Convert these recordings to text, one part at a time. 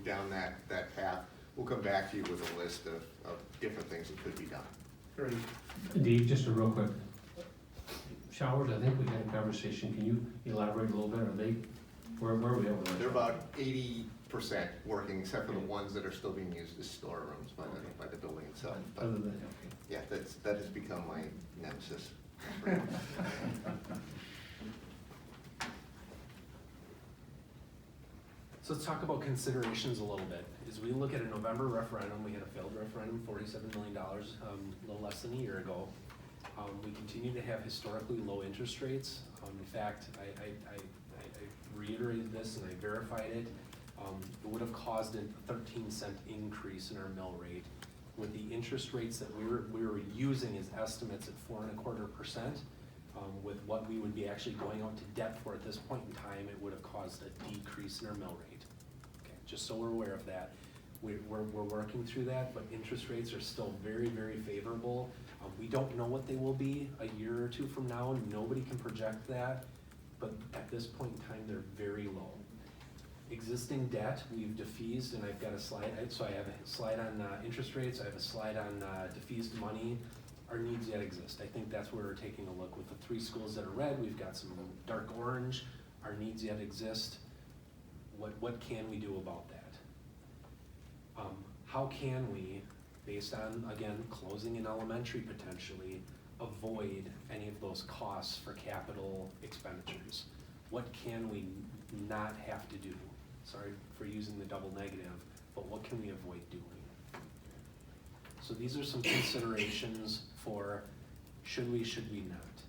down that path, we'll come back to you with a list of different things that could be done. Great. Dave, just a real quick, showers, I think we had a conversation, can you elaborate a little bit, are they, where are we at with that? They're about 80% working, except for the ones that are still being used as storerooms by the building itself. But Other than, okay. yeah, that has become my nemesis. So let's talk about considerations a little bit. As we look at a November referendum, we had a failed referendum, $47 million, a little less than a year ago. We continue to have historically low interest rates. In fact, I reiterated this and I verified it. It would have caused a 13-cent increase in our mill rate. With the interest rates that we were using as estimates at 4.25%, with what we would be actually going out to debt for at this point in time, it would have caused a decrease in our mill rate. Okay, just so we're aware of that. We're working through that, but interest rates are still very, very favorable. We don't know what they will be a year or two from now. Nobody can project that, but at this point in time, they're very low. Existing debt, we've defeased, and I've got a slide, so I have a slide on interest rates, I have a slide on defeased money. Our needs yet exist. I think that's where we're taking a look. With the 3 schools that are red, we've got some dark orange. Our needs yet exist. What can we do about that? How can we, based on, again, closing an elementary potentially, avoid any of those costs for capital expenditures? What can we not have to do? Sorry for using the double negative, but what can we avoid doing? So these are some considerations for should we not.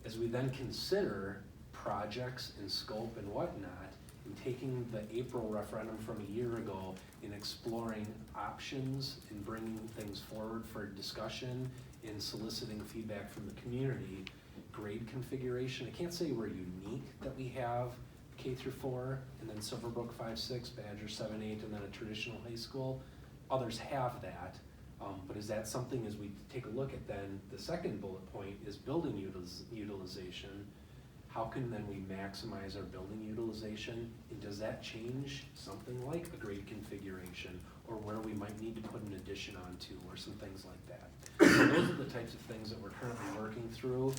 As we then consider projects and scope and whatnot, and taking the April referendum from a year ago and exploring options and bringing things forward for discussion and soliciting feedback from the community, grade configuration, I can't say we're unique that we have K through 4 and then Silverbrook 5-6, Badger 7-8, and then a traditional high school. Others have that. But is that something, as we take a look at then, the second bullet point is building utilization. How can then we maximize our building utilization? And does that change something like a grade configuration or where we might need to put an addition onto or some things like that? So those are the types of things that we're currently working through.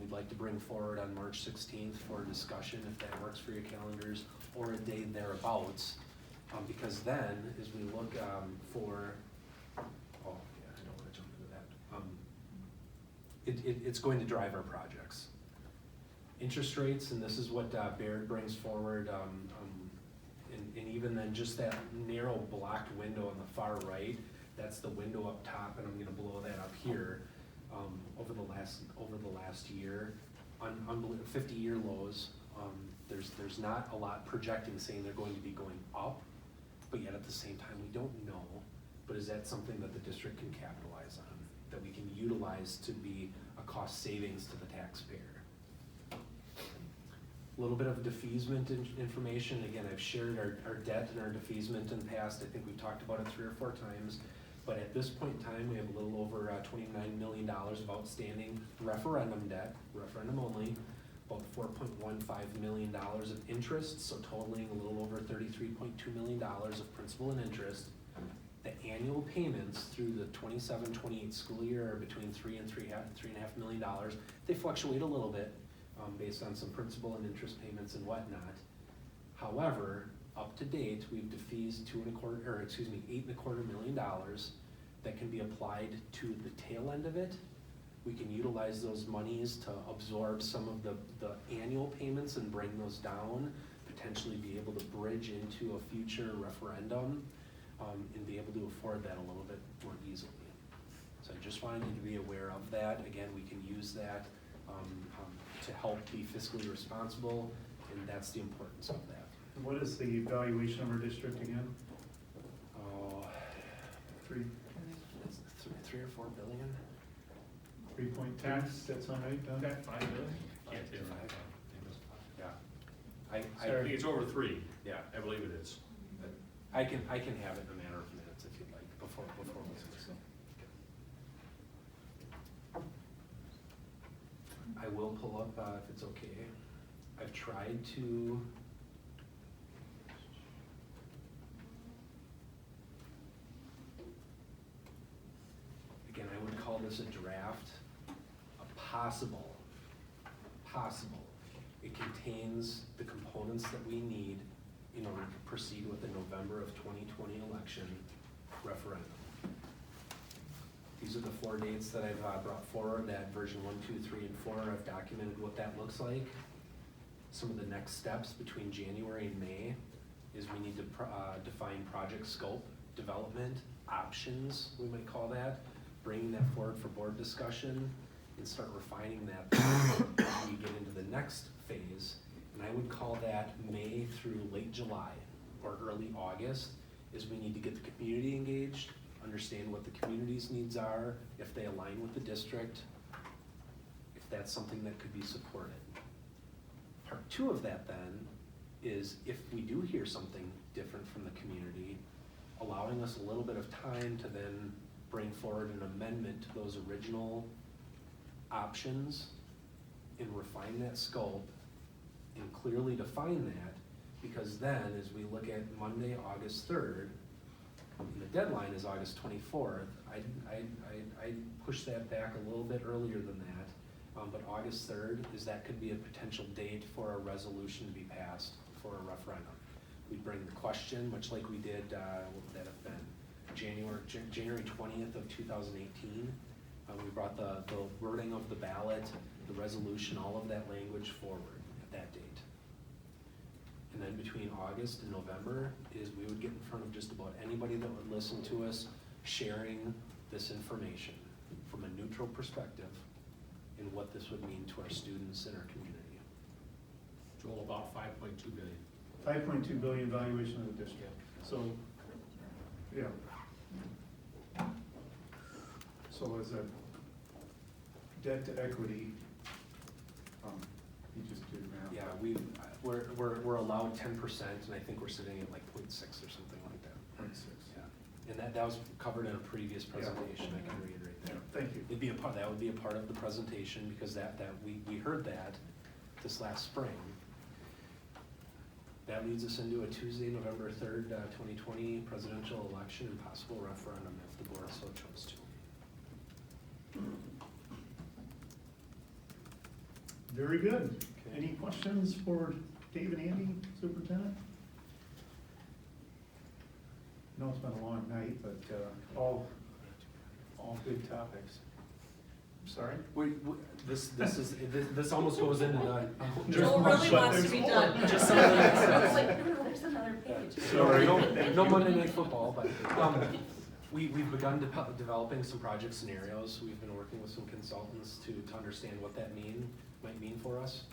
We'd like to bring forward on March 16th for a discussion, if that works for your calendars, or a day thereabouts. Because then, as we look for I don't want to jump into that. It's going to drive our projects. Interest rates, and this is what Baird brings forward, and even then just that narrow blocked window on the far right, that's the window up top, and I'm going to blow that up here. Over the last year, on 50-year lows, there's not a lot projecting saying they're going to be going up, but yet at the same time we don't know. But is that something that the district can capitalize on, that we can utilize to be a cost savings to the taxpayer? A little bit of defeasement information. Again, I've shared our debt and our defeasement in the past. I think we've talked about it 3 or 4 times. But at this point in time, we have a little over $29 million of outstanding referendum debt, referendum only, about $4.15 million of interest, so totaling a little over $33.2 million of principal and interest. The annual payments through the 27-28 school year are between $3 and $3.5 million. They fluctuate a little bit based on some principal and interest payments and whatnot. However, up to date, we've defeased $8.25 million that can be applied to the tail end of it. We can utilize those monies to absorb some of the annual payments and bring those down, potentially be able to bridge into a future referendum, and be able to afford that a little bit more easily. So I just wanted you to be aware of that. Again, we can use that to help be fiscally responsible, and that's the importance of that. What is the valuation of our district again? Oh, 3 or 4 billion. 3 point tax, that sound right, Doug? 5 billion? Can't say Five. that. Yeah. I think it's over 3. Yeah, I believe it is. I can have it in a matter of minutes if you'd like before we I will pull up if it's okay. I've tried to this a draft, a possible. It contains the components that we need in order to proceed with the November of 2020 election referendum. These are the 4 dates that I've brought forward, that version 1, 2, 3, and 4. I've documented what that looks like. Some of the next steps between January and May is we need to define project scope, development, options, we might call that, bringing that forward for board discussion, and start refining that as we get into the next phase. And I would call that May through late July or early August, is we need to get the community engaged, understand what the community's needs are, if they align with the district, if that's something that could be supported. Part 2 of that then is if we do hear something different from the community, allowing us a little bit of time to then bring forward an amendment to those original options and refine that scope and clearly define that, because then as we look at Monday, August 3rd, and the deadline is August 24th, I push that back a little bit earlier than that, but August 3rd that could be a potential date for a resolution to be passed for a referendum. We bring the question, much like we did, what would that have been? January 20th of 2018. We brought the wording of the ballot, the resolution, all of that language forward at that date. And then between August and November is we would get in front of just about anybody that would listen to us, sharing this information from a neutral perspective and what this would mean to our students and our community. Joel, about 5.2 billion. 5.2 billion valuation of the district. So, yeah. So as a debt to equity, you just do math. Yeah, we're allowed 10%, and I think we're sitting at like 0.6 or something like that. 0.6. Yeah, and that was covered in a previous presentation. I can reiterate Yeah, that. thank you. It'd be that would be a part of the presentation, because we heard that this last spring. That leads us into a Tuesday, November 3rd, 2020 presidential election and possible referendum if the board so chose to. Very good. Okay. Any questions for Dave and Andy, Superintendent? I know it's been a long night, but all good topics. Sorry? This almost goes into the. Joel really wants to be done. Just some of the next I was steps. like, no, there's another page. Sorry. No Monday Night Football, but we've begun developing some project scenarios. We've been working with some consultants to understand what that might mean for us.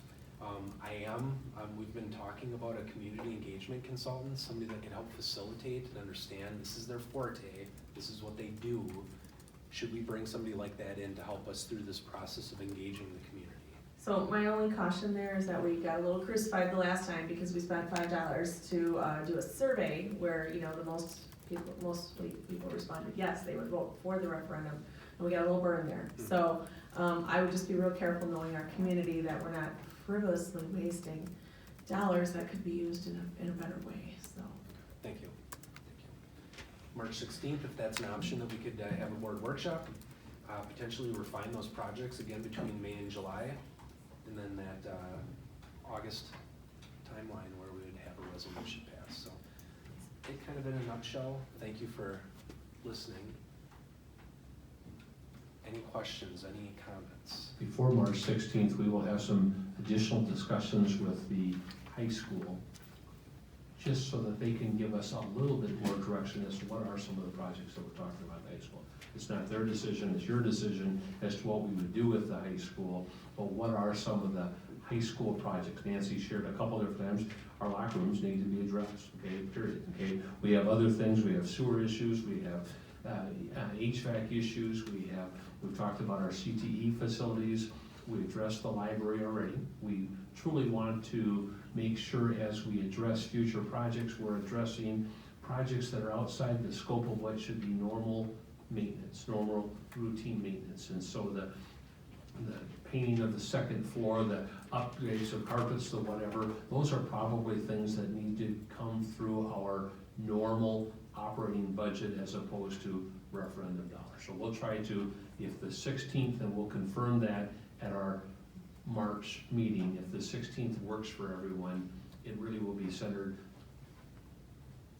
We've been talking about a community engagement consultant, somebody that can help facilitate and understand this is their forte, this is what they do. Should we bring somebody like that in to help us through this process of engaging the community? So my only caution there is that we got a little crucified the last time because we spent $5 to do a survey where, mostly people responded yes, they would vote for the referendum, and we got a little burn there. Mm-hmm. So I would just be real careful knowing our community that we're not frivolously wasting dollars that could be used in a better way, so. Thank you. March 16th, if that's an option, that we could have a board workshop, potentially refine those projects again between May and July, and then that August timeline where we would have a resolution passed. So it kind of in a nutshell. Thank you for listening. Any questions, any comments? Before March 16th, we will have some additional discussions with the high school, just so that they can give us a little bit more direction as to what are some of the projects that we're talking about in high school. It's not their decision, it's your decision as to what we would do with the high school, but what are some of the high school projects? Nancy shared a couple different times, our locker rooms need to be addressed, okay, period, okay? We have other things, we have sewer issues, we have HVAC issues, we've talked about our CTE facilities, we addressed the library already. We truly want to make sure as we address future projects, we're addressing projects that are outside the scope of what should be normal maintenance, normal routine maintenance. And so the painting of the second floor, the upgrades of carpets, the whatever, those are probably things that need to come through our normal operating budget as opposed to referendum dollars. So we'll try to, if the 16th, and we'll confirm that at our March meeting, if the 16th works for everyone, it really will be centered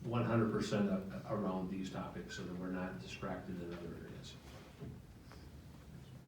100% around these topics so that we're not distracted in other areas.